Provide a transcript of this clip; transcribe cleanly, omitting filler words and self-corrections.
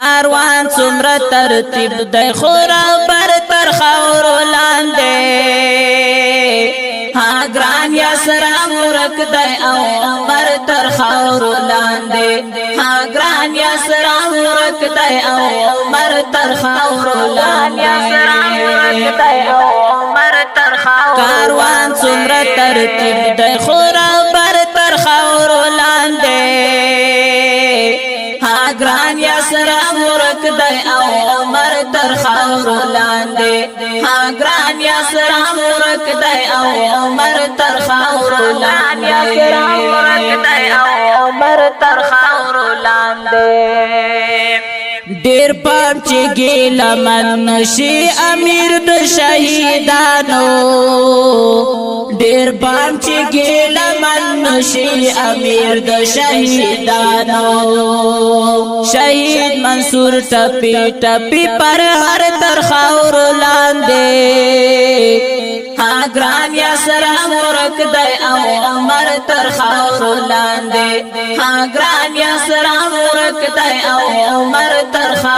کاروان څومره ترتیب دی خورا بر تر خاور لاندې ها ګران یا سره مرک دی او بر تر خاور لاندې ها ګران یا سره مرک دی او بر تر خاور لاندې کاروان څومره ترتیب دی خورا بر تر خاور لاندې ها ګران یا سره مرک دی او عمر تر خاور لاندې ها ګران یا سره مرک دی او عمر تر خاور لاندې ډیر پام چې ګیله من نشي امیر د شهیدانو ډیر پام چې ګیله من نشي امیر د شهیدانو شهید منصور ټپي ټپي پر هر تر خاور لاندې ها ګران یا سره مرک دی او عمر تر خاور لاندې ها ګران یا سره مرک دی او عمر تر خاور